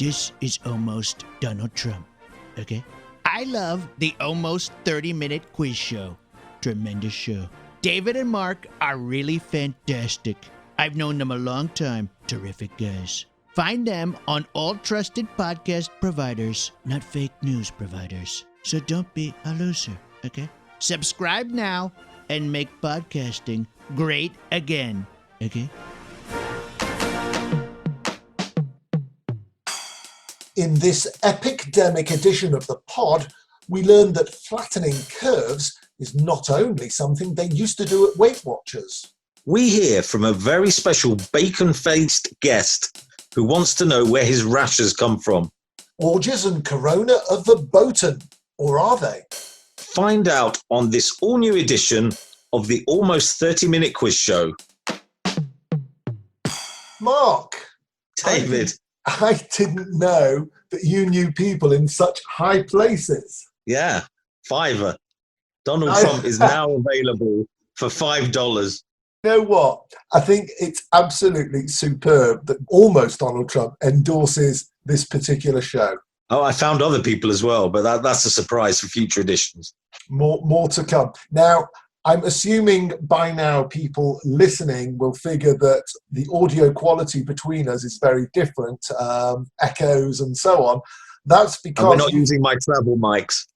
This is almost Donald Trump, okay? I love the almost 30-minute quiz show. Tremendous show. David and Mark are really fantastic. I've known them a long time. Terrific guys. Find them on all trusted podcast providers, not fake news providers. So don't be a loser, okay? Subscribe now and make podcasting great again, okay? In this epidemic edition of the pod, we learned that flattening curves is not only something they used to do at Weight Watchers. We hear from a very special bacon-faced guest who wants to know where his rashes come from. Orgies and corona are verboten, or are they? Find out on this all-new edition of the almost 30-minute quiz show. Mark. David. I didn't know that you knew people in such high places. Yeah, $5. Donald Trump is now available for $5. You know what? I think it's absolutely superb that almost Donald Trump endorses this particular show. Oh, I found other people as well, but that's a surprise for future editions. More to come. Now, I'm assuming by now people listening will figure that the audio quality between us is very different, echoes and so on. That's because and we're not using my travel mics.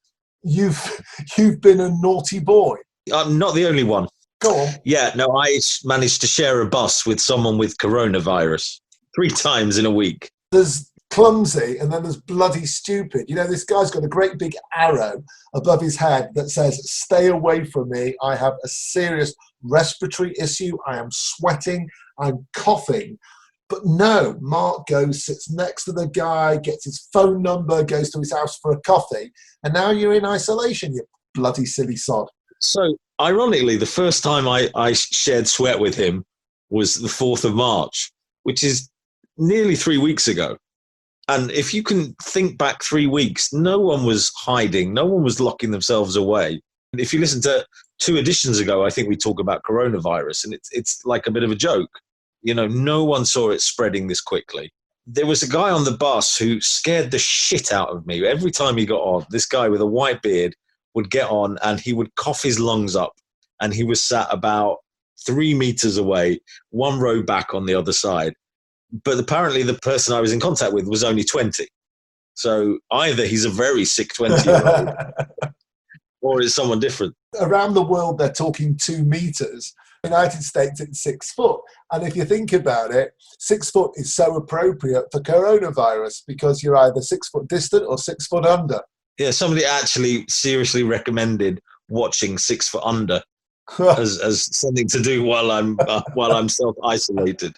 You've been a naughty boy. I'm not the only one. Go on. Yeah, no, I managed to share a bus with someone with coronavirus 3 times in a week. There's clumsy and then there's bloody stupid. You know, this guy's got a great big arrow above his head that says, "Stay away from me. I have a serious respiratory issue. I am sweating. I'm coughing." But no, Mark goes, sits next to the guy, gets his phone number, goes to his house for a coffee, and now you're in isolation, you bloody silly sod. So, ironically, the first time I shared sweat with him was the 4th of March, which is nearly 3 weeks ago. And if you can think back 3 weeks, no one was hiding. No one was locking themselves away. If you listen to 2 editions ago, I think we talk about coronavirus, and it's like a bit of a joke. You know, no one saw it spreading this quickly. There was a guy on the bus who scared the shit out of me. Every time he got on, this guy with a white beard would get on and he would cough his lungs up. And he was sat about 3 meters away, 1 row back on the other side. But apparently the person I was in contact with was only 20. So either he's a very sick 20-year-old or it's someone different. Around the world, they're talking 2 meters. United States, it's 6 foot. And if you think about it, 6 foot is so appropriate for coronavirus because you're either 6 foot distant or 6 foot under. Yeah, somebody actually seriously recommended watching 6 foot under as something to do while I'm self-isolated.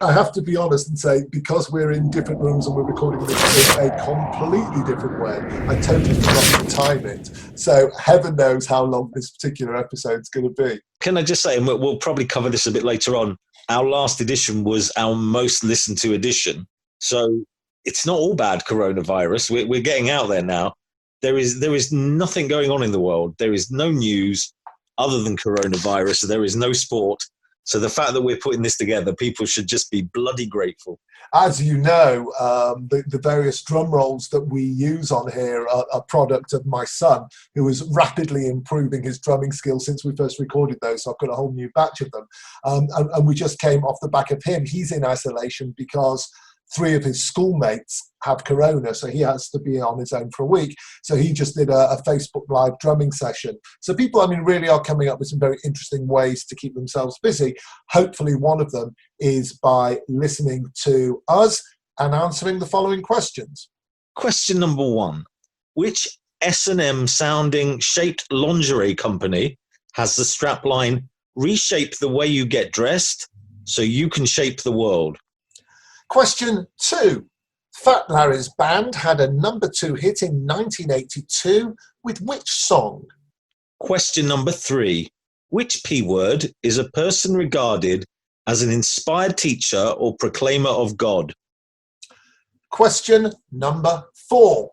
I have to be honest and say, because we're in different rooms and we're recording this in a completely different way, I totally forgot to time it. So heaven knows how long this particular episode's going to be. Can I just say, and we'll probably cover this a bit later on, our last edition was our most listened to edition. So it's not all bad coronavirus. We're getting out there now. There is nothing going on in the world. There is no news other than coronavirus. There is no sport. So the fact that we're putting this together, people should just be bloody grateful. As you know, the various drum rolls that we use on here are a product of my son, who is rapidly improving his drumming skills since we first recorded those. So I've got a whole new batch of them. And we just came off the back of him. He's in isolation because 3 of his schoolmates have corona, so he has to be on his own for a week. So he just did a Facebook Live drumming session. So people, I mean, really are coming up with some very interesting ways to keep themselves busy. Hopefully one of them is by listening to us and answering the following questions. Question number 1. Which S&M sounding shaped lingerie company has the strapline, "Reshape the way you get dressed so you can shape the world"? Question 2. Fat Larry's band had a number 2 hit in 1982 with which song? Question number 3. Which P word is a person regarded as an inspired teacher or proclaimer of God? Question number 4.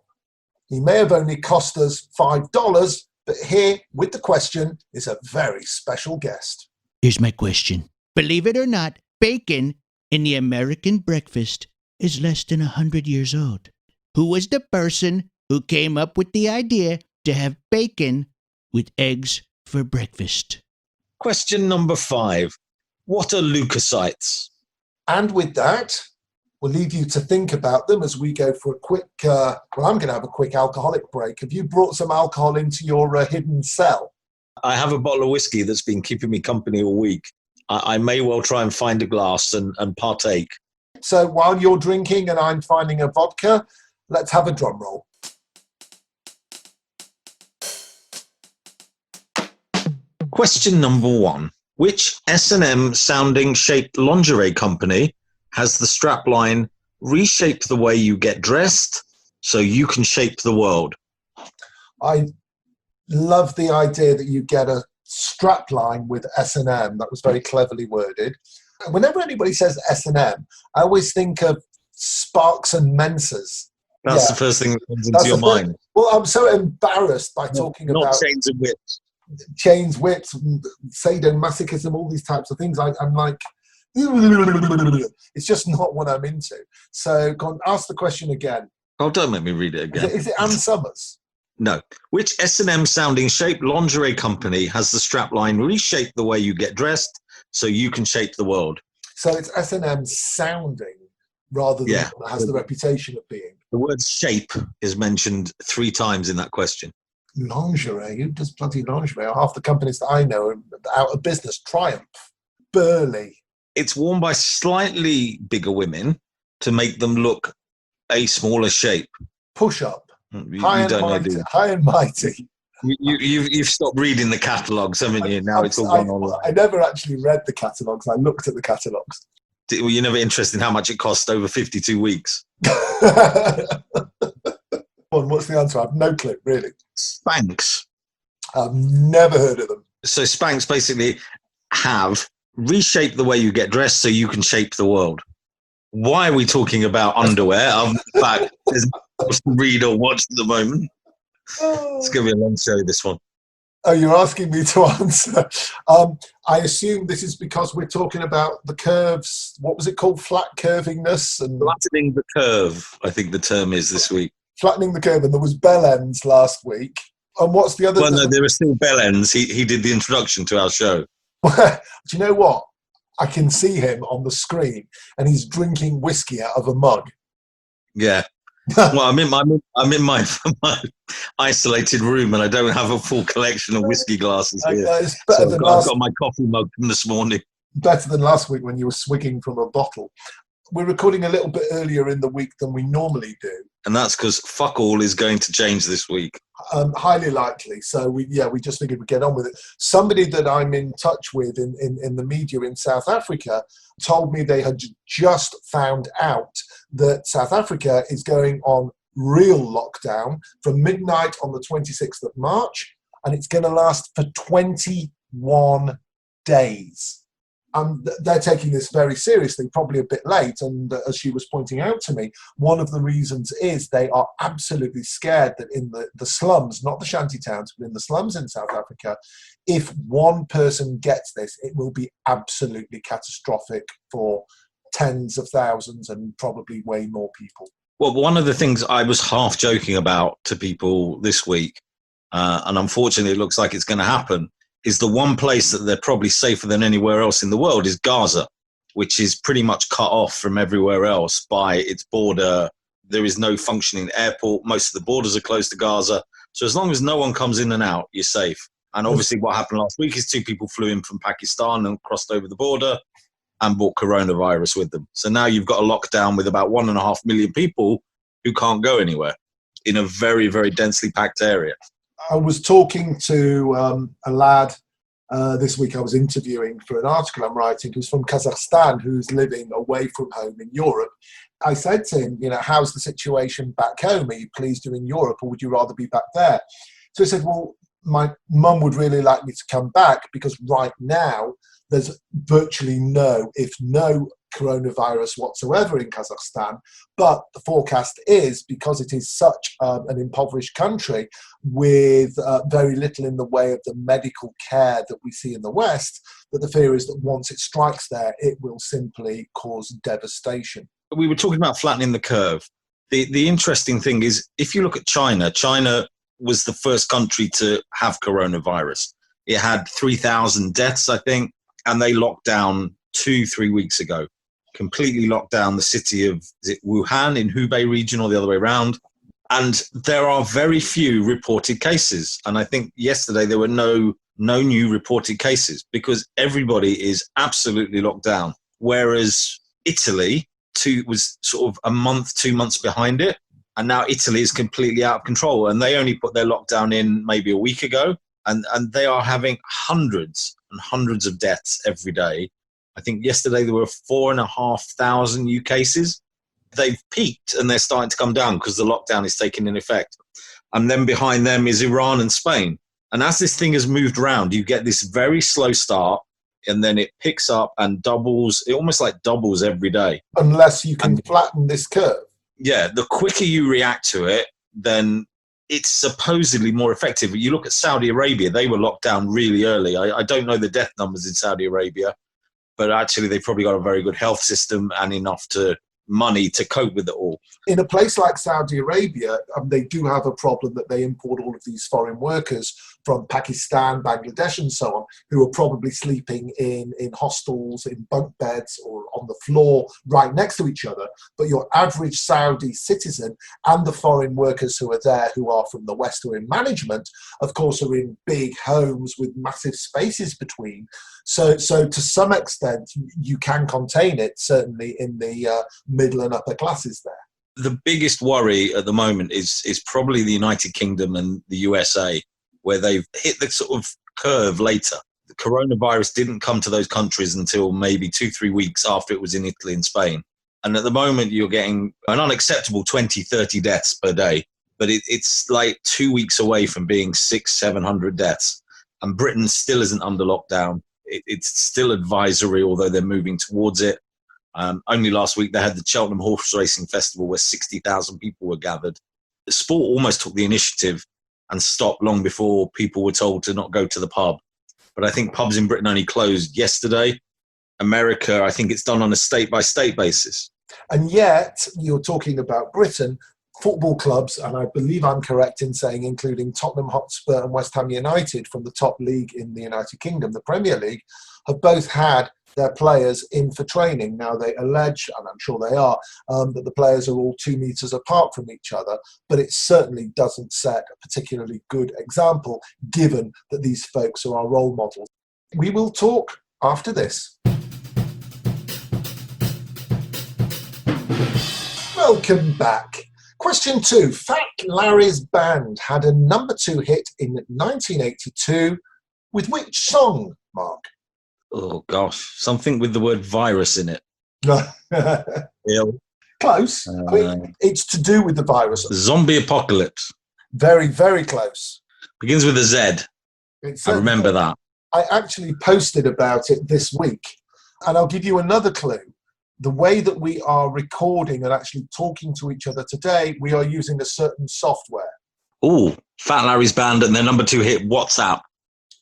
He may have only cost us $5, but here with the question is a very special guest. Here's my question. Believe it or not, bacon in the American breakfast is less than 100 years old. Who was the person who came up with the idea to have bacon with eggs for breakfast? Question number 5. What are leukocytes? And with that, we'll leave you to think about them as we go for a quick, I'm going to have a quick alcoholic break. Have you brought some alcohol into your hidden cell? I have a bottle of whiskey that's been keeping me company all week. I may well try and find a glass and partake. So while you're drinking and I'm finding a vodka, let's have a drum roll. Question number 1. Which S&M sounding shaped lingerie company has the strapline "Reshape the way you get dressed so you can shape the world"? I love the idea that you get a strap line with S&M. That was very cleverly worded. Whenever anybody says S&M, I always think of Sparks and Mensa's. That's the first thing that comes into your mind. Well, I'm so embarrassed by talking Not about chains and whips. chains, whips, sadomasochism, all these types of things. I'm like, it's just not what I'm into. So go on, ask the question again. Oh, don't make me read it again. Is it Ann Summers? No. Which S&M sounding shaped lingerie company has the strapline "Reshape the way you get dressed so you can shape the world"? So it's S&M sounding rather than has the reputation of being. The word shape is mentioned 3 times in that question. Lingerie? Who does bloody lingerie? Half the companies that I know are out of business. Triumph, Burley. It's worn by slightly bigger women to make them look a smaller shape. Push up. High and mighty. You've stopped reading the catalogues, haven't you? Now it's all gone online. I never actually read the catalogues. I looked at the catalogues. Were you never interested in how much it cost over 52 weeks? What's the answer? I have no clue, really. Spanx. I've never heard of them. So Spanx basically have "Reshape the way you get dressed so you can shape the world." Why are we talking about underwear? In fact, there's nothing to read or watch at the moment. It's going to be a long show, this one. Oh, you're asking me to answer. I assume this is because we're talking about the curves. What was it called? Flat curvingness and Flattening the curve, I think the term is this week. Flattening the curve, and there was bell ends last week. And what's the other? Well, no, there are still bell ends. He did the introduction to our show. Do you know what? I can see him on the screen, and he's drinking whiskey out of a mug. Yeah. Well, I'm in my isolated room, and I don't have a full collection of whiskey glasses here. It's better than I've got my coffee mug from this morning. Better than last week when you were swigging from a bottle. We're recording a little bit earlier in the week than we normally do. And that's because fuck all is going to change this week. Highly likely. So we just figured we'd get on with it. Somebody that I'm in touch with in the media in South Africa told me they had just found out that South Africa is going on real lockdown from midnight on the 26th of March, and it's going to last for 21 days. They're taking this very seriously, probably a bit late. And as she was pointing out to me, one of the reasons is they are absolutely scared that in the slums, not the shanty towns, but in the slums in South Africa, if one person gets this, it will be absolutely catastrophic for tens of thousands and probably way more people. Well, one of the things I was half joking about to people this week, and unfortunately it looks like it's going to happen, is the one place that they're probably safer than anywhere else in the world is Gaza, which is pretty much cut off from everywhere else by its border. There is no functioning airport. Most of the borders are closed to Gaza. So as long as no one comes in and out, you're safe. And obviously what happened last week is 2 people flew in from Pakistan and crossed over the border and brought coronavirus with them. So now you've got a lockdown with about 1.5 million people who can't go anywhere in a very, very densely packed area. I was talking to a lad this week I was interviewing for an article I'm writing who's from Kazakhstan, who's living away from home in Europe. I said to him, how's the situation back home? Are you pleased you're in Europe, or would you rather be back there? So he said, well, my mum would really like me to come back because right now there's virtually no coronavirus whatsoever in Kazakhstan, but the forecast is, because it is such an impoverished country with very little in the way of the medical care that we see in the West, that the fear is that once it strikes there, it will simply cause devastation. we were talking about flattening the curve. The interesting thing is, if you look at China, China was the first country to have coronavirus. It had 3,000 deaths, I think, and they locked down 2-3 weeks ago. Completely locked down the city of, is it Wuhan in Hubei region or the other way around? And there are very few reported cases. And I think yesterday there were no new reported cases because everybody is absolutely locked down. Whereas Italy was sort of a month, 2 months behind it. And now Italy is completely out of control. And they only put their lockdown in maybe a week ago. And they are having hundreds and hundreds of deaths every day. I think yesterday there were 4,500 new cases. They've peaked and they're starting to come down because the lockdown is taking in effect. And then behind them is Iran and Spain. And as this thing has moved around, you get this very slow start and then it picks up and doubles. It almost like doubles every day. Unless you can flatten this curve. Yeah, the quicker you react to it, then it's supposedly more effective. You look at Saudi Arabia, they were locked down really early. I don't know the death numbers in Saudi Arabia, but actually they've probably got a very good health system and enough money to cope with it all. In a place like Saudi Arabia, they do have a problem that they import all of these foreign workers from Pakistan, Bangladesh and so on, who are probably sleeping in hostels, in bunk beds or on the floor right next to each other. But your average Saudi citizen and the foreign workers who are there, who are from the West or in management, of course, are in big homes with massive spaces between. So to some extent, you can contain it, certainly in the middle and upper classes there. The biggest worry at the moment is probably the United Kingdom and the USA, where they've hit the sort of curve later. The coronavirus didn't come to those countries until maybe 2-3 weeks after it was in Italy and Spain. And at the moment, you're getting an unacceptable 20-30 deaths per day. But it's like 2 weeks away from being 600-700 deaths. And Britain still isn't under lockdown. It's still advisory, although they're moving towards it. Only last week they had the Cheltenham Horse Racing Festival where 60,000 people were gathered. The sport almost took the initiative and stopped long before people were told to not go to the pub. But I think pubs in Britain only closed yesterday. America, I think it's done on a state-by-state basis. And yet, you're talking about Britain, football clubs, and I believe I'm correct in saying including Tottenham Hotspur and West Ham United from the top league in the United Kingdom, the Premier League, have both had their players in for training. Now they allege, and I'm sure they are, that the players are all 2 meters apart from each other, but it certainly doesn't set a particularly good example, given that these folks are our role models. We will talk after this. Welcome back. Question 2. Fat Larry's band had a number 2 hit in 1982 with which song, Mark? Oh, gosh. Something with the word virus in it. Close. It's to do with the virus. Zombie apocalypse. Very, very close. Begins with a Z. I remember that. I actually posted about it this week. And I'll give you another clue. The way that we are recording and actually talking to each other today, we are using a certain software. Oh, Fat Larry's band and their number 2 hit, WhatsApp.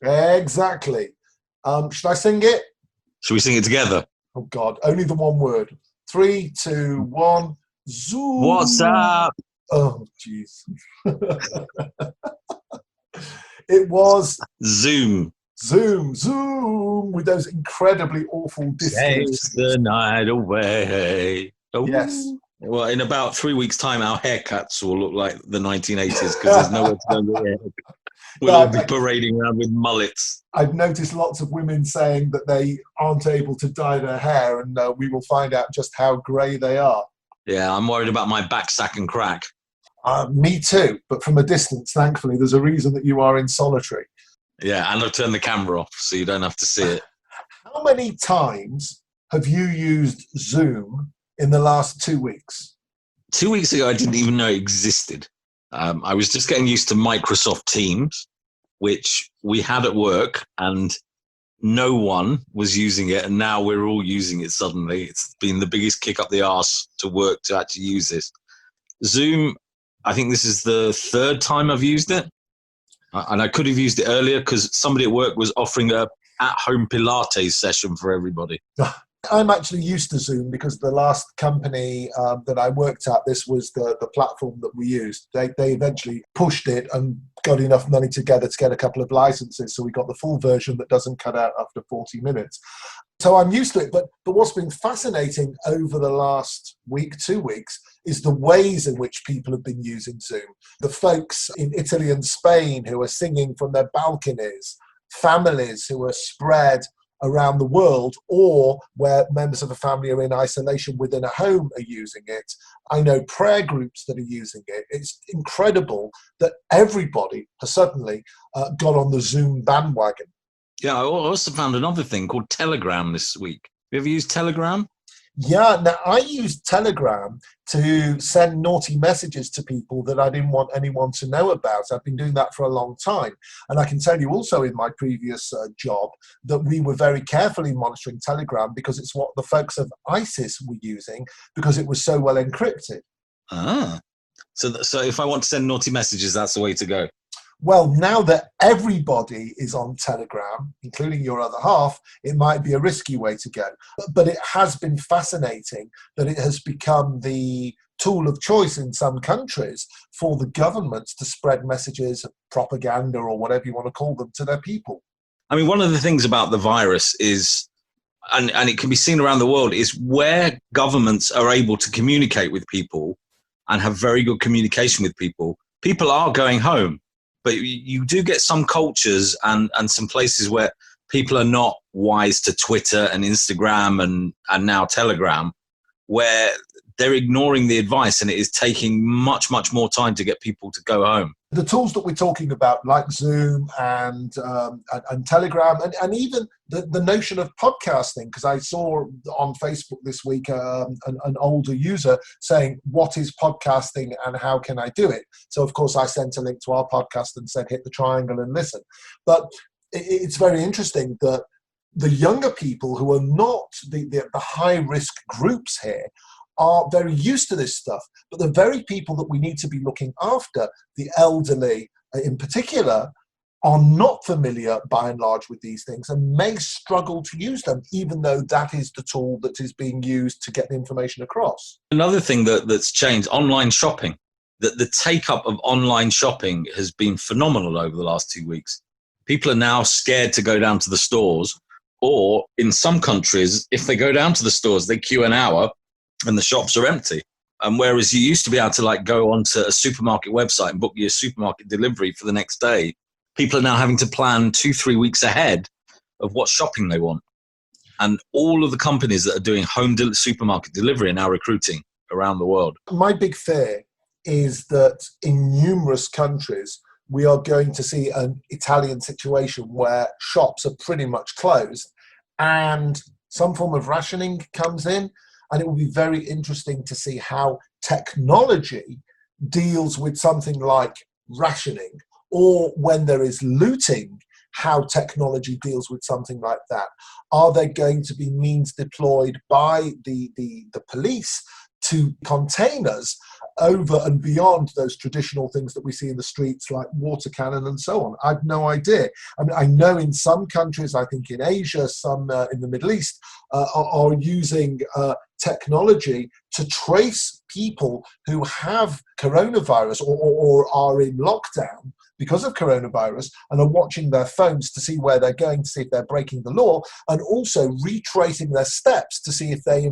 Exactly. Should I sing it? Should we sing it together? Oh, God. Only the one word. 3, 2, 1. Zoom. WhatsApp. Oh, jeez. It was... Zoom. Zoom, with those incredibly awful Chase the night away. Oh. Yes. Well, in about 3 weeks' time, our haircuts will look like the 1980s because there's nowhere to go with hair. We'll all be parading around with mullets. I've noticed lots of women saying that they aren't able to dye their hair, and we will find out just how grey they are. Yeah, I'm worried about my back sack and crack. Me too, but from a distance, thankfully, there's a reason that you are in solitary. Yeah, and I've turned the camera off so you don't have to see it. How many times have you used Zoom in the last 2 weeks? 2 weeks ago, I didn't even know it existed. I was just getting used to Microsoft Teams, which we had at work, and no one was using it, and now we're all using it suddenly. It's been the biggest kick up the arse to work to actually use this. Zoom, I think this is the 3rd time I've used it. And I could have used it earlier because somebody at work was offering a at-home Pilates session for everybody. I'm actually used to Zoom because the last company that I worked at, this was the platform that we used. They eventually pushed it and got enough money together to get a couple of licenses. So we got the full version that doesn't cut out after 40 minutes. So I'm used to it. But what's been fascinating over the last week, 2 weeks, is the ways in which people have been using Zoom. The folks in Italy and Spain who are singing from their balconies, families who are spread around the world, or where members of a family are in isolation within a home are using it. I know prayer groups that are using it. It's incredible that everybody has suddenly got on the Zoom bandwagon. Yeah, I also found another thing called Telegram this week. Have you ever used Telegram? Yeah, now I use Telegram to send naughty messages to people that I didn't want anyone to know about. I've been doing that for a long time. And I can tell you also in my previous job that we were very carefully monitoring Telegram because it's what the folks of ISIS were using because it was so well encrypted. Ah, so if I want to send naughty messages, that's the way to go. Well, now that everybody is on Telegram, including your other half, it might be a risky way to go. But it has been fascinating that it has become the tool of choice in some countries for the governments to spread messages, propaganda, or whatever you want to call them, to their people. I mean, one of the things about the virus is, and it can be seen around the world, is where governments are able to communicate with people and have very good communication with people, people are going home. But you do get some cultures and some places where people are not wise to Twitter and Instagram and now Telegram, where they're ignoring the advice and it is taking much, much more time to get people to go home. The tools that we're talking about, like Zoom and Telegram, and even the notion of podcasting, because I saw on Facebook this week an older user saying, what is podcasting and how can I do it? So, of course, I sent a link to our podcast and said, hit the triangle and listen. But it's very interesting that the younger people who are not the high-risk groups here are very used to this stuff, but the very people that we need to be looking after, the elderly in particular, are not familiar by and large with these things and may struggle to use them, even though that is the tool that is being used to get the information across. Another thing that's changed, online shopping. The take-up of online shopping has been phenomenal over the last 2 weeks. People are now scared to go down to the stores, or in some countries, if they go down to the stores, they queue an hour and the shops are empty. And whereas you used to be able to go onto a supermarket website and book your supermarket delivery for the next day, people are now having to plan 2-3 weeks ahead of what shopping they want. And all of the companies that are doing supermarket delivery are now recruiting around the world. My big fear is that in numerous countries, we are going to see an Italian situation where shops are pretty much closed and some form of rationing comes in. And it will be very interesting to see how technology deals with something like rationing, or when there is looting, how technology deals with something like that. Are there going to be means deployed by the police to contain us over and beyond those traditional things that we see in the streets like water cannon and so on? I've no idea. I mean, I know in some countries, I think in Asia, some in the Middle East, are using technology to trace people who have coronavirus or are in lockdown because of coronavirus and are watching their phones to see where they're going, to see if they're breaking the law, and also retracing their steps to see if they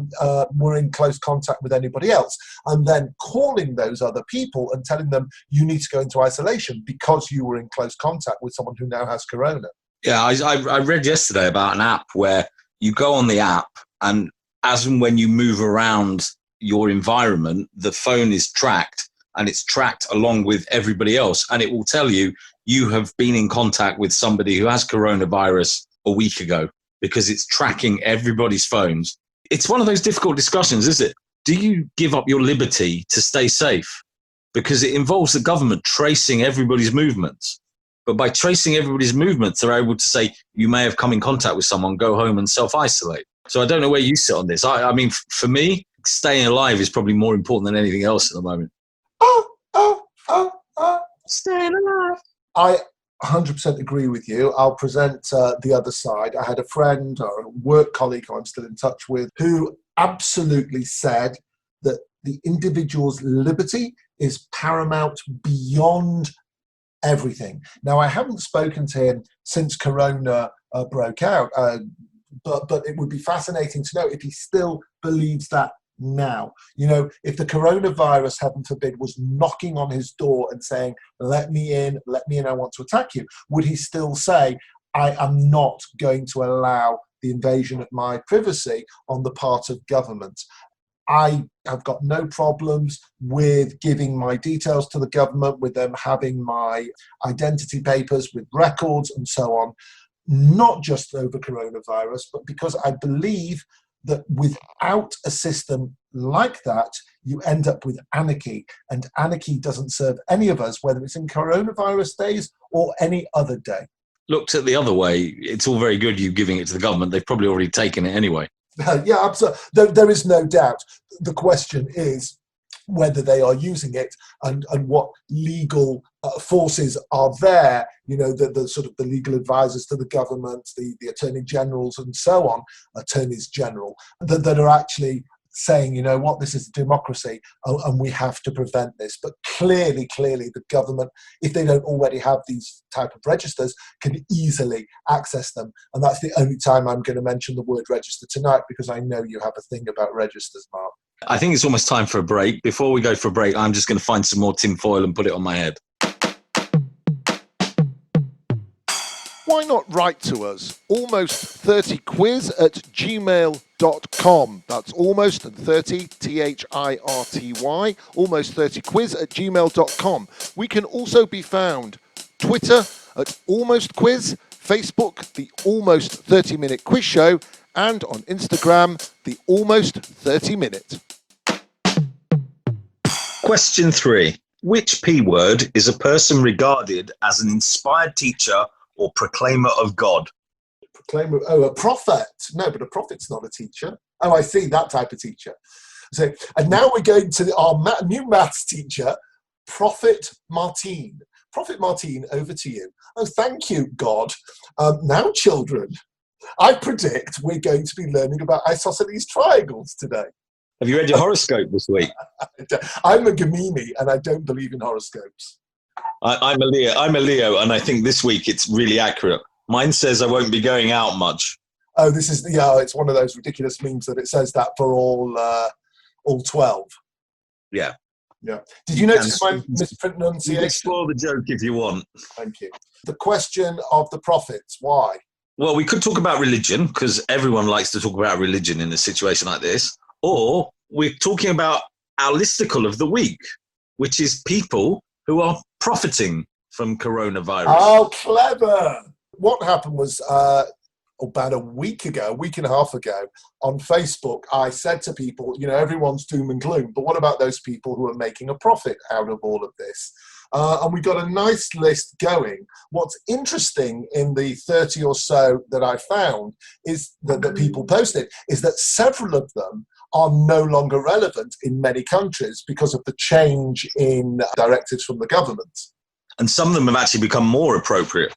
were in close contact with anybody else, and then calling those other people and telling them you need to go into isolation because you were in close contact with someone who now has corona. Yeah, I read yesterday about an app where you go on the app and as and when you move around your environment, the phone is tracked and it's tracked along with everybody else. And it will tell you, you have been in contact with somebody who has coronavirus a week ago because it's tracking everybody's phones. It's one of those difficult discussions, is it? Do you give up your liberty to stay safe? Because it involves the government tracing everybody's movements. But by tracing everybody's movements, they're able to say, you may have come in contact with someone, go home and self-isolate. So I don't know where you sit on this. I mean, for me, staying alive is probably more important than anything else at the moment. Staying alive. 100% agree with you. I'll present the other side. I had a friend or a work colleague who I'm still in touch with who absolutely said that the individual's liberty is paramount beyond everything. Now, I haven't spoken to him since Corona broke out, but it would be fascinating to know if he still believes that now. You know, if the coronavirus, heaven forbid, was knocking on his door and saying, let me in, I want to attack you, would he still say, I am not going to allow the invasion of my privacy on the part of government? I have got no problems with giving my details to the government, with them having my identity papers, with records and so on, not just over coronavirus, but because I believe that without a system like that, you end up with anarchy, and anarchy doesn't serve any of us, whether it's in coronavirus days or any other day. Looked at the other way, it's all very good you giving it to the government. They've probably already taken it anyway. Yeah, absolutely. There is no doubt. The question is whether they are using it and what legal forces are there, you know, the sort of the legal advisors to the government, the attorney generals and so on, attorneys general, that are actually saying, you know what, this is a democracy and we have to prevent this. But clearly the government, if they don't already have these type of registers, can easily access them. And that's the only time I'm going to mention the word register tonight, because I know you have a thing about registers, Mark. I think it's almost time for a break. Before we go for a break, I'm just going to find some more tin foil and put it on my head. Why not write to us? almost30quiz@gmail.com. That's almost and 30, THIRTY, almost30quiz@gmail.com. We can also be found Twitter @almostquiz, Facebook, the Almost 30 Minute Quiz Show, and on Instagram, the Almost 30 Minute. Question 3. Which P word is a person regarded as an inspired teacher or proclaimer of God? Proclaimer, a prophet. No, but a prophet's not a teacher. Oh, I see, that type of teacher. So, and now we're going to our new maths teacher, Prophet Martine. Prophet Martine, over to you. Oh, thank you, God. Now, children, I predict we're going to be learning about isosceles triangles today. Have you read your horoscope this week? I'm a Gemini and I don't believe in horoscopes. I'm a Leo, and I think this week it's really accurate. Mine says I won't be going out much. Oh, this is, yeah, it's one of those ridiculous memes that it says that for all 12. Yeah. Yeah. Did you notice my mispronunciation? You can explore the joke if you want. Thank you. The question of the prophets, why? Well, we could talk about religion, because everyone likes to talk about religion in a situation like this. Or we're talking about our listicle of the week, which is people who are profiting from coronavirus. Oh, clever. What happened was about a week and a half ago, on Facebook, I said to people, you know, everyone's doom and gloom, but what about those people who are making a profit out of all of this? And we got a nice list going. What's interesting in the 30 or so that I found is that people posted is that several of them are no longer relevant in many countries because of the change in directives from the government. And some of them have actually become more appropriate.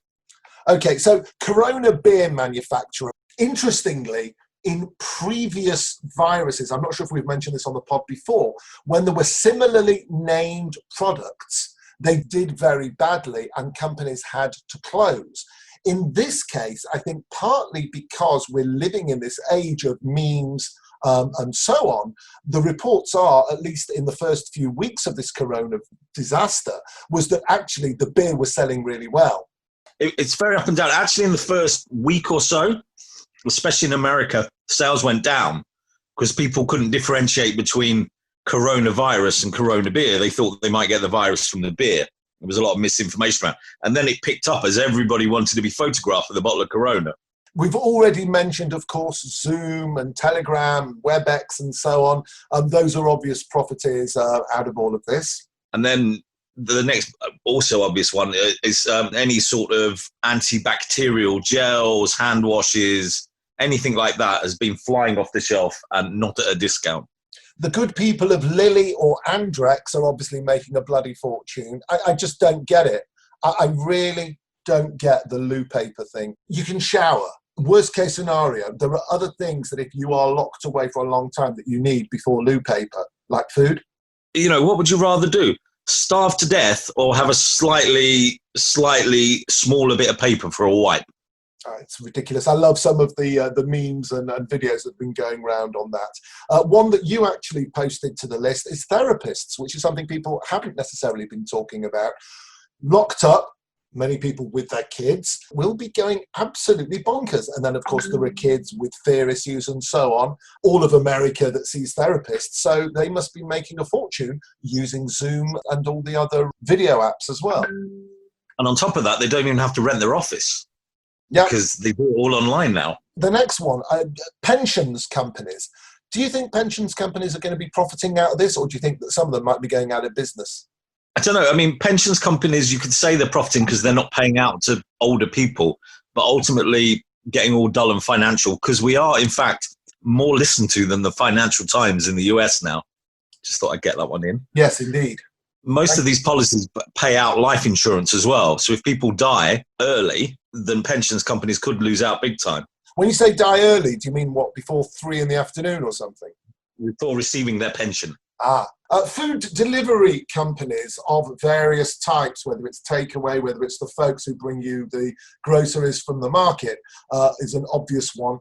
Okay, so Corona beer manufacturer, interestingly, in previous viruses, I'm not sure if we've mentioned this on the pod before, when there were similarly named products, they did very badly and companies had to close. In this case, I think partly because we're living in this age of memes and so on, the reports are, at least in the first few weeks of this corona disaster, was that actually the beer was selling really well. It's very up and down. Actually, in the first week or so, especially in America, sales went down because people couldn't differentiate between coronavirus and Corona beer. They thought they might get the virus from the beer. There was a lot of misinformation around. And then it picked up as everybody wanted to be photographed with a bottle of Corona. We've already mentioned, of course, Zoom and Telegram, WebEx and so on. Those are obvious profiteers out of all of this. And then the next also obvious one is any sort of antibacterial gels, hand washes, anything like that has been flying off the shelf and not at a discount. The good people of Lilly or Andrex are obviously making a bloody fortune. I just don't get it. I really don't get the loo paper thing. You can shower. Worst case scenario, there are other things that if you are locked away for a long time that you need before loo paper, like food. You know, what would you rather do? Starve to death or have a slightly smaller bit of paper for a wipe? It's ridiculous. I love some of the memes and videos that have been going around on that. One that you actually posted to the list is therapists, which is something people haven't necessarily been talking about. Locked up, many people with their kids will be going absolutely bonkers. And then, of course, there are kids with fear issues and so on. All of America that sees therapists. So they must be making a fortune using Zoom and all the other video apps as well. And on top of that, they don't even have to rent their office. Yeah. Because they do it all online now. The next one, pensions companies. Do you think pensions companies are going to be profiting out of this, or do you think that some of them might be going out of business? I don't know. I mean, pensions companies, you could say they're profiting because they're not paying out to older people, but ultimately getting all dull and financial, because we are, in fact, more listened to than the Financial Times in the US now. Just thought I'd get that one in. Yes, indeed. Most of these policies pay out life insurance as well. So if people die early, then pensions companies could lose out big time. When you say die early, do you mean what, before 3 p.m. or something? Before receiving their pension. Food delivery companies of various types, whether it's takeaway, whether it's the folks who bring you the groceries from the market, is an obvious one.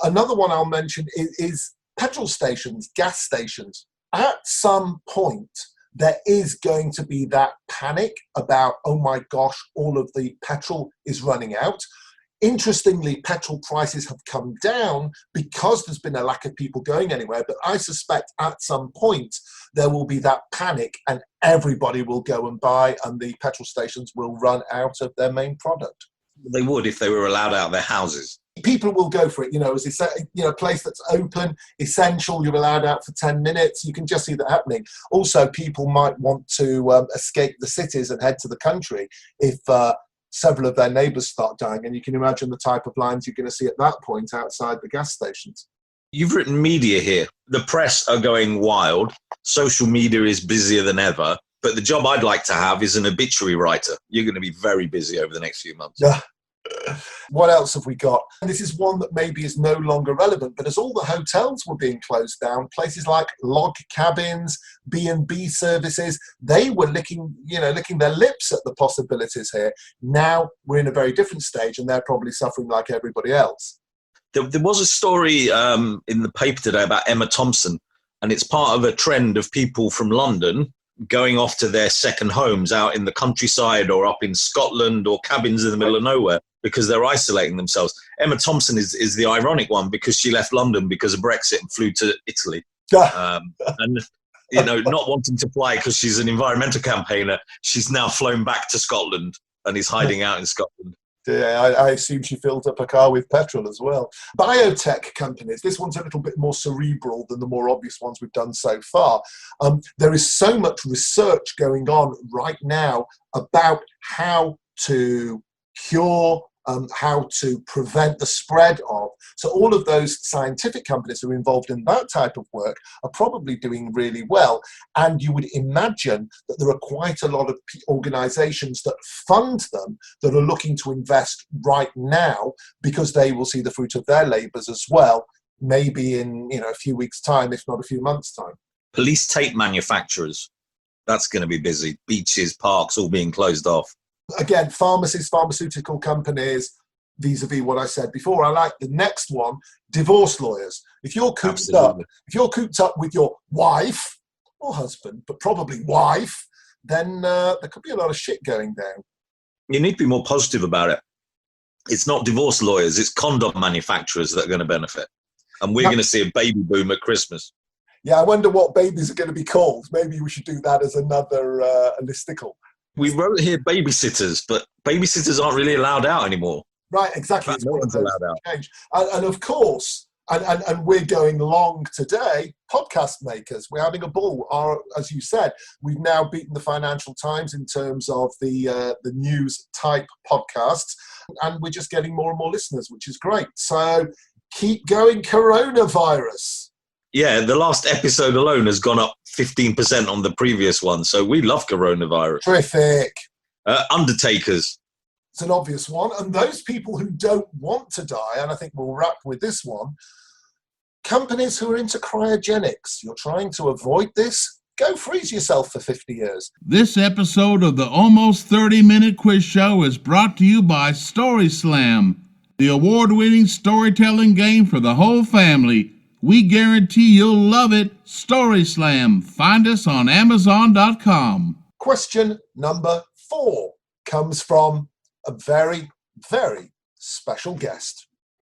Another one I'll mention is petrol stations, gas stations. At some point, there is going to be that panic about, oh my gosh, all of the petrol is running out. Interestingly, petrol prices have come down because there's been a lack of people going anywhere. But I suspect at some point there will be that panic and everybody will go and buy and the petrol stations will run out of their main product. They would if they were allowed out of their houses. People will go for it, you know, as they say, you know, a place that's open, essential, you're allowed out for 10 minutes. You can just see that happening. Also, people might want to escape the cities and head to the country if several of their neighbours start dying. And you can imagine the type of lines you're going to see at that point outside the gas stations. You've written media here. The press are going wild. Social media is busier than ever. But the job I'd like to have is an obituary writer. You're going to be very busy over the next few months. Yeah. What else have we got? And this is one that maybe is no longer relevant, but as all the hotels were being closed down, places like log cabins, B&B services, they were licking their lips at the possibilities here. Now we're in a very different stage and they're probably suffering like everybody else. There was a story in the paper today about Emma Thompson, and it's part of a trend of people from London going off to their second homes out in the countryside or up in Scotland or cabins in the middle of nowhere because they're isolating themselves. Emma Thompson is the ironic one because she left London because of Brexit and flew to Italy. And, you know, not wanting to fly because she's an environmental campaigner, she's now flown back to Scotland and is hiding out in Scotland. Yeah, I assume she filled up a car with petrol as well. Biotech companies, this one's a little bit more cerebral than the more obvious ones we've done so far. There is so much research going on right now about how to cure, how to prevent the spread of. So all of those scientific companies who are involved in that type of work are probably doing really well. And you would imagine that there are quite a lot of organizations that fund them that are looking to invest right now because they will see the fruit of their labors as well, maybe in a few weeks' time, if not a few months' time. Police tape manufacturers, that's going to be busy. Beaches, parks, all being closed off. Again, pharmacies, pharmaceutical companies, vis-a-vis what I said before. I like the next one, divorce lawyers. If you're cooped up with your wife or husband, but probably wife, then there could be a lot of shit going down. You need to be more positive about it. It's not divorce lawyers, it's condom manufacturers that are going to benefit. And we're going to see a baby boom at Christmas. Yeah, I wonder what babies are going to be called. Maybe we should do that as another listicle. We wrote here babysitters, but babysitters aren't really allowed out anymore. Right, exactly. No one's allowed out. And of course, and we're going long today, podcast makers. We're having a ball. As you said, we've now beaten the Financial Times in terms of the news type podcasts, and we're just getting more and more listeners, which is great. So keep going, coronavirus. Yeah, the last episode alone has gone up 15% on the previous one. So we love coronavirus. Terrific. Undertakers. It's an obvious one. And those people who don't want to die, and I think we'll wrap with this one, companies who are into cryogenics. You're trying to avoid this? Go freeze yourself for 50 years. This episode of the Almost 30-Minute Quiz Show is brought to you by Story Slam, the award-winning storytelling game for the whole family. We guarantee you'll love it. Story Slam. Find us on Amazon.com. Question number 4 comes from a very, very special guest.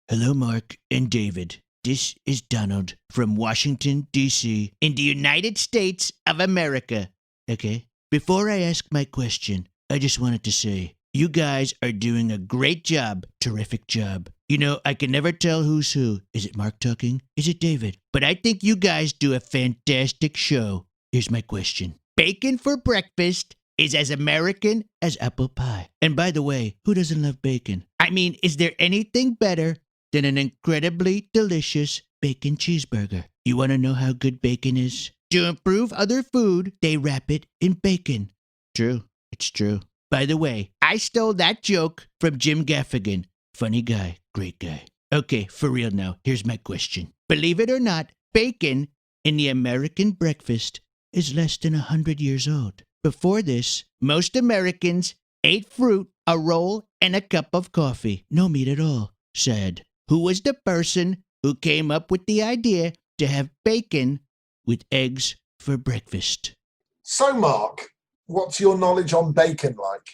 Hello, Mark and David. This is Donald from Washington, D.C., in the United States of America. Okay? Before I ask my question, I just wanted to say, you guys are doing a great job. Terrific job. You know, I can never tell who's who. Is it Mark talking? Is it David? But I think you guys do a fantastic show. Here's my question. Bacon for breakfast is as American as apple pie. And by the way, who doesn't love bacon? I mean, is there anything better than an incredibly delicious bacon cheeseburger? You want to know how good bacon is? To improve other food, they wrap it in bacon. True. It's true. By the way, I stole that joke from Jim Gaffigan. Funny guy. Great guy. Okay, for real now, here's my question. Believe it or not, bacon in the American breakfast is less than 100 years old. Before this, most Americans ate fruit, a roll, and a cup of coffee. No meat at all. Sad. Who was the person who came up with the idea to have bacon with eggs for breakfast? So, Mark, what's your knowledge on bacon like?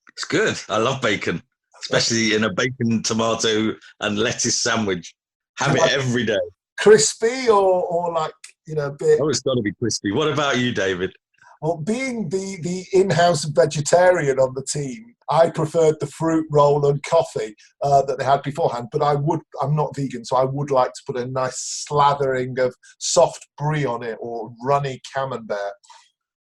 It's good. I love bacon, especially in a bacon, tomato, and lettuce sandwich. Have it every day. Crispy or like, a bit... Oh, it's got to be crispy. What about you, David? Well, being the in-house vegetarian on the team, I preferred the fruit roll and coffee that they had beforehand. But I'm not vegan, so I would like to put a nice slathering of soft brie on it or runny camembert.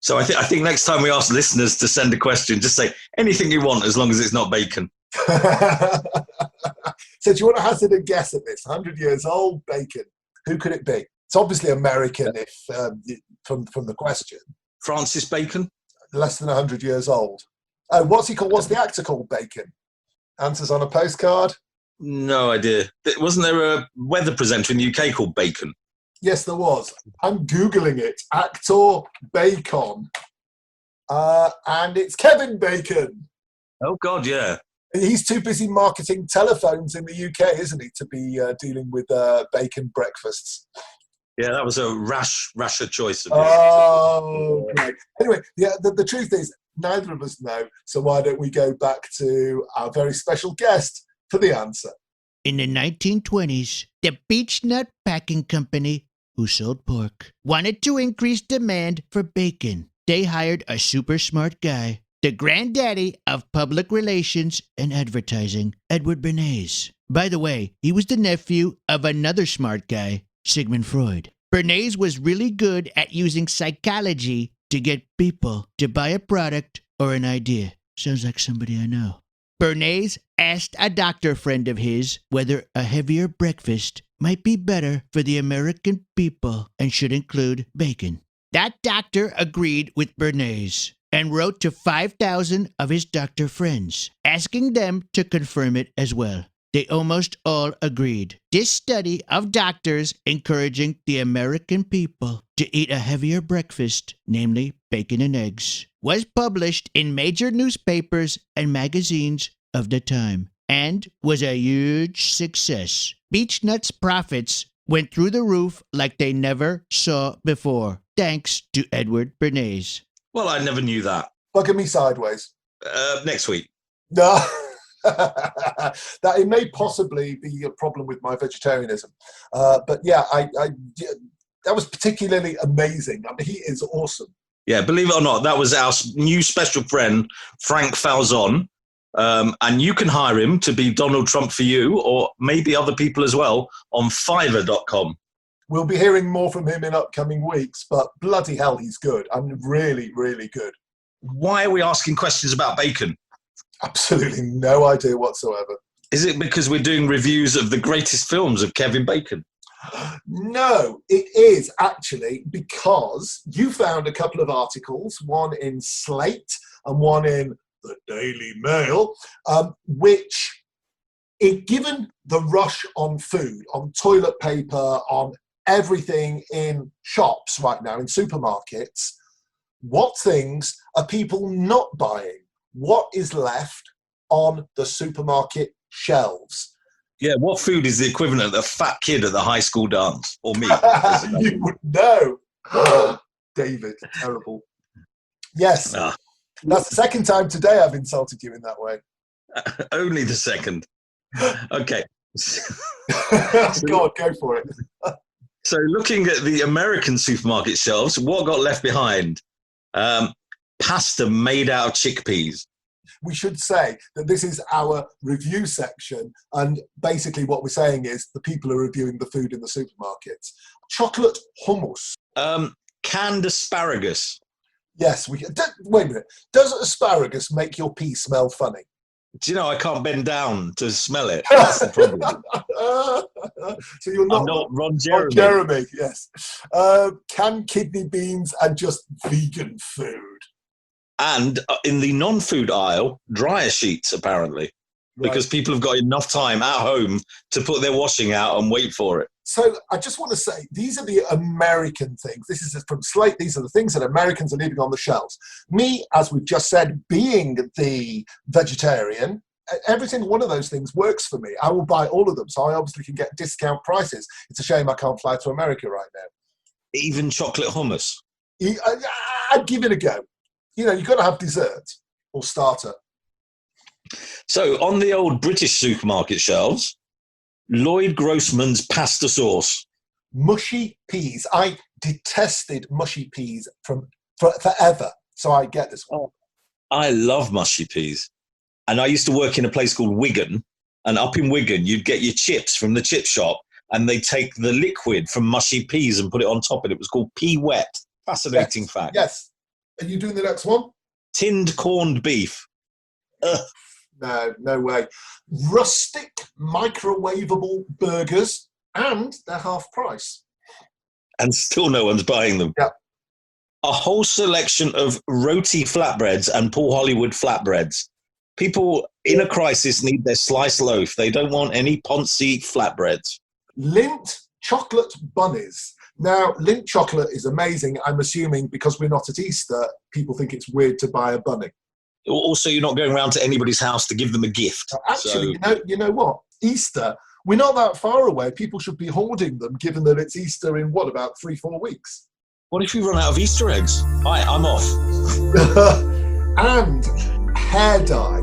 So I think next time we ask listeners to send a question, just say anything you want as long as it's not bacon. So do you want to hazard a guess at this? 100 years old, bacon. Who could it be? It's obviously American if from the question. Francis Bacon? Less than 100 years old. Oh, what's he called? What's the actor called? Bacon. Answers on a postcard? No idea. Wasn't there a weather presenter in the UK called Bacon? Yes, there was. I'm Googling it. Actor Bacon. And it's Kevin Bacon. Oh, God, yeah. He's too busy marketing telephones in the UK, isn't he, to be dealing with bacon breakfasts. Yeah, that was a rasher choice of Oh, great. Anyway, yeah, the truth is, neither of us know, so why don't we go back to our very special guest for the answer. In the 1920s, the Beechnut Packing Company, who sold pork, wanted to increase demand for bacon. They hired a super smart guy, the granddaddy of public relations and advertising, Edward Bernays. By the way, he was the nephew of another smart guy, Sigmund Freud. Bernays was really good at using psychology to get people to buy a product or an idea. Sounds like somebody I know. Bernays asked a doctor friend of his whether a heavier breakfast might be better for the American people and should include bacon. That doctor agreed with Bernays and wrote to 5,000 of his doctor friends, asking them to confirm it as well. They almost all agreed. This study of doctors encouraging the American people to eat a heavier breakfast, namely bacon and eggs, was published in major newspapers and magazines of the time and was a huge success. Beechnut's profits went through the roof like they never saw before, thanks to Edward Bernays. Well, I never knew that. Look at me sideways. Next week. No. That it may possibly be a problem with my vegetarianism, but yeah, I that was particularly amazing. I mean, he is awesome. Yeah, believe it or not, that was our new special friend Frank Falzon, and you can hire him to be Donald Trump for you, or maybe other people as well, on Fiverr.com. We'll be hearing more from him in upcoming weeks, but bloody hell, he's good. I'm really, really good. Why are we asking questions about bacon? Absolutely no idea whatsoever. Is it because we're doing reviews of the greatest films of Kevin Bacon? No, it is actually because you found a couple of articles, one in Slate and one in the Daily Mail, which, given the rush on food, on toilet paper, on everything in shops right now, in supermarkets, what things are people not buying? What is left on the supermarket shelves? Yeah, what food is the equivalent of the fat kid at the high school dance? Or me? You would know. David, terrible. Yes, that's the second time today I've insulted you in that way. Only the second. Okay. Go on, go for it. So looking at the American supermarket shelves, what got left behind? Pasta made out of chickpeas. We should say that this is our review section, and basically what we're saying is the people are reviewing the food in the supermarkets. Chocolate hummus. Canned asparagus. Yes, wait a minute. Does asparagus make your pee smell funny? Do you know I can't bend down to smell it? That's the problem. So you're not, I'm not Ron Jeremy. Ron Jeremy, yes. Canned kidney beans and just vegan food. And in the non-food aisle, dryer sheets, apparently, because people have got enough time at home to put their washing out and wait for it. So I just want to say, these are the American things. This is from Slate. These are the things that Americans are leaving on the shelves. Me, as we've just said, being the vegetarian, every single one of those things works for me. I will buy all of them, so I obviously can get discount prices. It's a shame I can't fly to America right now. Even chocolate hummus. I'd give it a go. You know, you've got to have dessert or starter. So on the old British supermarket shelves, Lloyd Grossman's pasta sauce. Mushy peas. I detested mushy peas forever. So I get this one. I love mushy peas. And I used to work in a place called Wigan. And up in Wigan, you'd get your chips from the chip shop and they take the liquid from mushy peas and put it on top of it. It was called pea wet. Fascinating fact. Yes. Are you doing the next one? Tinned corned beef. No way. Rustic microwavable burgers, and they're half price. And still no one's buying them. Yeah. A whole selection of roti flatbreads and Paul Hollywood flatbreads. People in a crisis need their sliced loaf. They don't want any Ponzi flatbreads. Lindt chocolate bunnies. Now, Lindt chocolate is amazing. I'm assuming because we're not at Easter, people think it's weird to buy a bunny. Also, you're not going around to anybody's house to give them a gift. Actually, you know what? Easter, we're not that far away. People should be hoarding them, given that it's Easter in, about 3-4 weeks? What if we run out of Easter eggs? I'm off. And hair dye,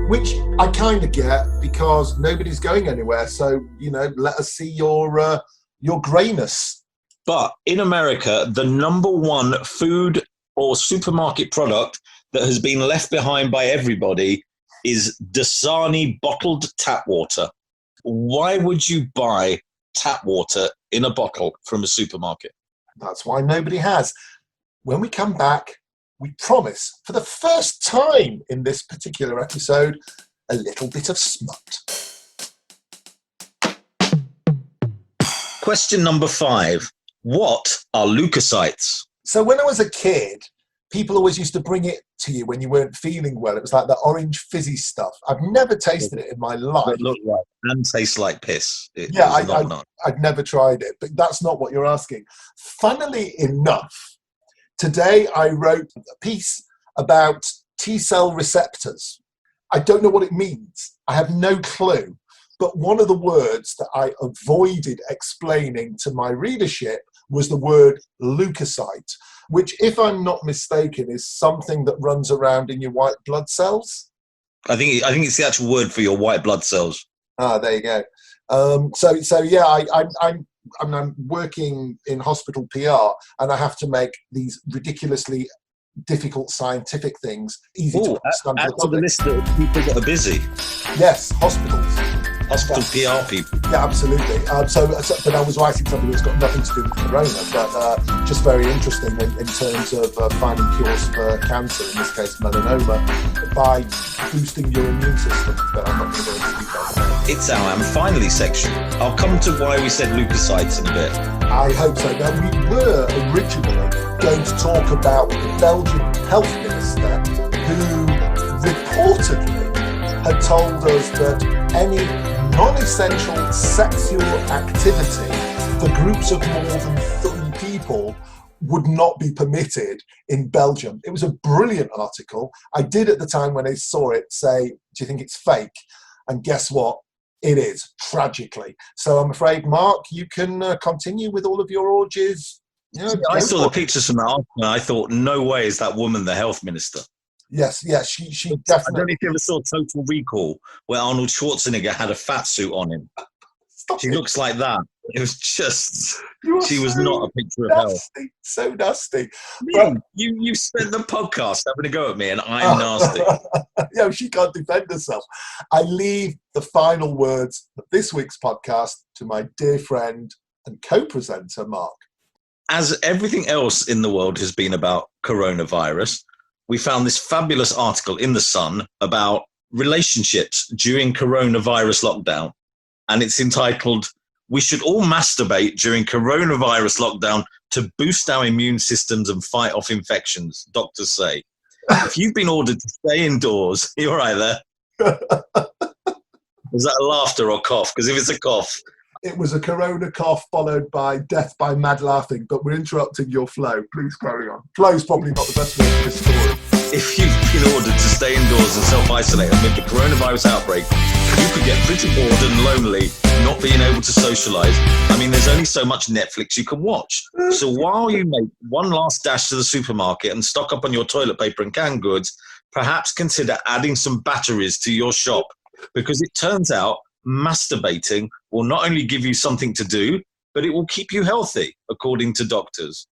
which I kind of get because nobody's going anywhere. So, let us see your greyness. But in America, the number one food or supermarket product that has been left behind by everybody is Dasani bottled tap water. Why would you buy tap water in a bottle from a supermarket? That's why nobody has. When we come back, we promise, for the first time in this particular episode, a little bit of smut. Question number 5. What are leukocytes? So when I was a kid, people always used to bring it to you when you weren't feeling well. It was like that orange fizzy stuff. I've never tasted it in my life. It looked like and tastes like piss. I'd never tried it, but that's not what you're asking. Funnily enough, today I wrote a piece about T-cell receptors. I don't know what it means. I have no clue. But one of the words that I avoided explaining to my readership was the word leukocyte, which, if I'm not mistaken, is something that runs around in your white blood cells. I think it's the actual word for your white blood cells. Ah, there you go. So yeah, I'm working in hospital PR, and I have to make these ridiculously difficult scientific things easy to understand. Add to the list of people that are busy. Yes, hospitals. Hospital PR people. Yeah, absolutely. But I was writing something that's got nothing to do with corona, but just very interesting in terms of finding cures for cancer, in this case melanoma, by boosting your immune system. But I'm not going to go into details now. It's our "and finally" section. I'll come to why we said leukocytes in a bit. I hope so. Now, we were originally going to talk about the Belgian health minister who reportedly had told us that any non-essential sexual activity for groups of more than 3 people would not be permitted in Belgium. It was a brilliant article. I did at the time when I saw it say, do you think it's fake? And guess what? It is, tragically. So I'm afraid, Mark, you can continue with all of your orgies. Yeah, I saw the pictures from that article and I thought, no way is that woman the health minister. Yes, she I definitely. don't know if you ever saw Total Recall, where Arnold Schwarzenegger had a fat suit on him. She looks like that. It was just, she was not a picture of health. So nasty. But you spent the podcast having a go at me and I'm nasty. Yeah, she can't defend herself. I leave the final words of this week's podcast to my dear friend and co-presenter, Mark. As everything else in the world has been about coronavirus, we found this fabulous article in The Sun about relationships during coronavirus lockdown. And it's entitled, "We should all masturbate during coronavirus lockdown to boost our immune systems and fight off infections, doctors say." If you've been ordered to stay indoors, you're right there. Is that a laughter or cough? Because if it's a cough. It was a corona cough followed by death by mad laughing, but we're interrupting your flow. Please carry on. Flow's probably not the best word for this story. If you've been ordered to stay indoors and self-isolate amid the coronavirus outbreak, you could get pretty bored and lonely not being able to socialise. I mean, there's only so much Netflix you can watch. So while you make one last dash to the supermarket and stock up on your toilet paper and canned goods, perhaps consider adding some batteries to your shop, because it turns out masturbating will not only give you something to do, but it will keep you healthy, according to doctors.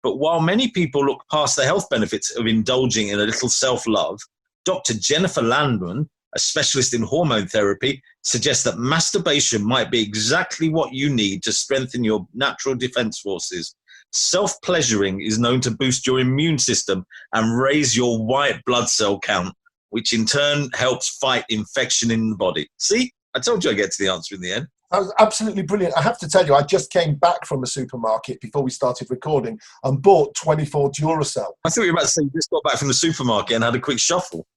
But while many people look past the health benefits of indulging in a little self-love, Dr. Jennifer Landman, a specialist in hormone therapy, suggests that masturbation might be exactly what you need to strengthen your natural defense forces. Self-pleasuring is known to boost your immune system and raise your white blood cell count, which in turn helps fight infection in the body. See? I told you I'd get to the answer in the end. That was absolutely brilliant. I have to tell you, I just came back from a supermarket before we started recording and bought 24 Duracell. I thought you were about to say you just got back from the supermarket and had a quick shuffle.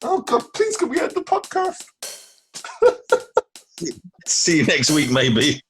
Oh, God, please can we end the podcast? See you next week, maybe.